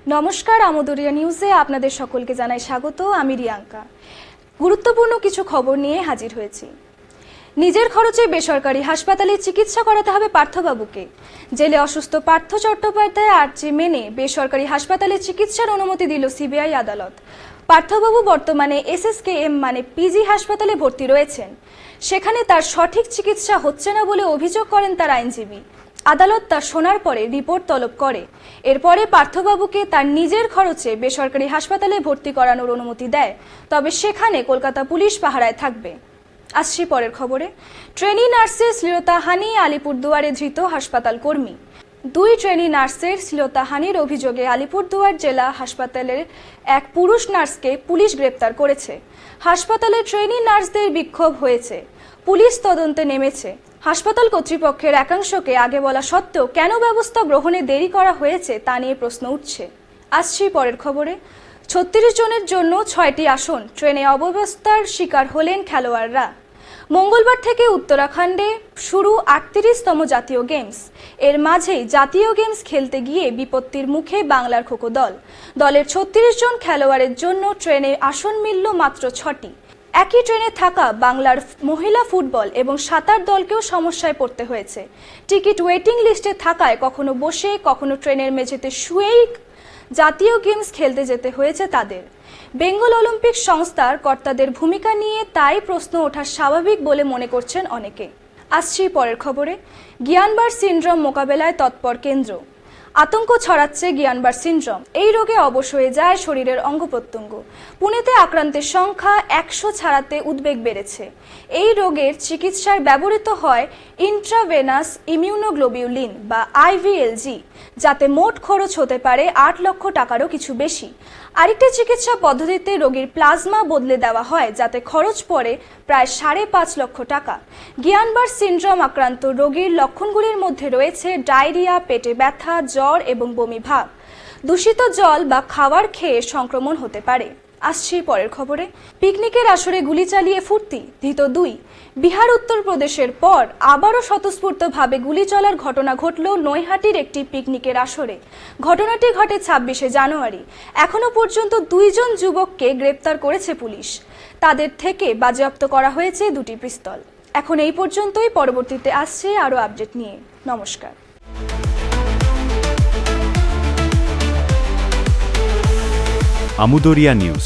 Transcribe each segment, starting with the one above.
নমস্কার, আমোদরিয়া নিউজে আপনাদের সকলকে জানাই স্বাগত। আমি রিয়াঙ্কা। গুরুত্বপূর্ণ কিছু খবর নিয়ে হাজির হয়েছি। নিজের খরচে বেসরকারি হাসপাতালে চিকিৎসা করাতে হবে পার্থবাবুকে। জেলে অসুস্থ পার্থ চট্টোপাধ্যায় আর্জি মেনে বেসরকারি হাসপাতালে চিকিৎসার অনুমতি দিল সিবিআই আদালত। পার্থবাবু বর্তমানে এসএসকেএম মানে পিজি হাসপাতালে ভর্তি রয়েছেন। সেখানে তার সঠিক চিকিৎসা হচ্ছে না বলে অভিযোগ করেন তার আইনজীবী। আদালত তা শোনার পরে রিপোর্ট তলব করে। এরপরে পার্থবাবুকে তার নিজের খরচে বেসরকারি হাসপাতালে ভর্তি করানোর অনুমতি দেয়। তবে সেখানে কলকাতা পুলিশ পাহারায় থাকবে। আসছি পরের খবরে। ট্রেনি নার্সের শ্লীলতাহানি, আলিপুরদুয়ারে ধৃত হাসপাতাল কর্মী। 2 ট্রেনি নার্সের শ্লীলতাহানির অভিযোগে আলিপুরদুয়ার জেলা হাসপাতালের এক পুরুষ নার্সকে পুলিশ গ্রেপ্তার করেছে। হাসপাতালে ট্রেনি নার্সদের বিক্ষোভ হয়েছে। পুলিশ তদন্তে নেমেছে। হাসপাতাল কর্তৃপক্ষের একাংশকে আগে বলা সত্ত্বেও কেন ব্যবস্থা গ্রহণে দেরি করা হয়েছে তা নিয়ে প্রশ্ন উঠছে। আসছি পরের খবরে। 36 জনের জন্য 6টি আসন, ট্রেনে অব্যবস্থার শিকার হলেন খেলোয়াড়রা। মঙ্গলবার থেকে উত্তরাখণ্ডে শুরু 38তম জাতীয় গেমস। এর মাঝেই জাতীয় গেমস খেলতে গিয়ে বিপত্তির মুখে বাংলার খোখো দল। দলের 36 জন খেলোয়াড়ের জন্য ট্রেনে আসন মিলল মাত্র 6টি। একই ট্রেনে থাকা বাংলার মহিলা ফুটবল এবং সাঁতার দলকেও সমস্যায় পড়তে হয়েছে। টিকিট ওয়েটিং লিস্টে থাকায় কখনো বসে কখনো ট্রেনের মেঝেতে শুয়েই জাতীয় গেমস খেলতে যেতে হয়েছে তাদের। বেঙ্গল অলিম্পিক সংস্থার কর্তাদের ভূমিকা নিয়ে তাই প্রশ্ন ওঠা স্বাভাবিক বলে মনে করছেন অনেকে। আসছি পরের খবরে। গিয়ানবার সিনড্রোম মোকাবেলায় তৎপর কেন্দ্র। আতঙ্ক ছড়াচ্ছে গিয়ানবার সিনড্রোম। এই রোগে অবশ হয়ে যায় শরীরের অঙ্গ প্রত্যঙ্গ। পুনেতে আক্রান্তের সংখ্যা 100 ছাড়াতে উদ্বেগ বেড়েছে। এই রোগের চিকিৎসায় ব্যবহৃত হয় ইন্ট্রাভেনাস ইমিউনোগ্লোবিউলিন বা আইভিএলজি, যাতে মোট খরচ হতে পারে 8 লক্ষ টাকারও কিছু বেশি। আরেকটি চিকিৎসা পদ্ধতিতে রোগীর প্লাজমা বদলে দেওয়া হয়, যাতে খরচ পড়ে প্রায় 5.5 লক্ষ টাকা। গিয়ানবার সিনড্রোম আক্রান্ত রোগীর লক্ষণগুলির মধ্যে রয়েছে ডায়রিয়া, পেটে ব্যথা, জ্বর এবং বমি ভাব। দূষিত জল বা খাবার খেয়ে সংক্রমণ হতে পারে। আসছি পরের খবরে। পিকনিকের আসরে গুলি চালিয়ে ফুর্তি, ধৃত 2। বিহার উত্তরপ্রদেশের পর আবারও স্বতঃস্ফূর্তভাবে গুলি চলার ঘটনা ঘটল নৈহাটির একটি পিকনিকের আসরে। ঘটনাটি ঘটে 26শে জানুয়ারি। এখনো পর্যন্ত 2 জন যুবককে গ্রেপ্তার করেছে পুলিশ। তাদের থেকে বাজেয়াপ্ত করা হয়েছে 2টি পিস্তল। এখন এই পর্যন্তই। পরবর্তীতে আসছে আরও আপডেট নিয়ে। নমস্কার। Amudoria News,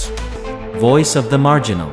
Voice of the Marginal.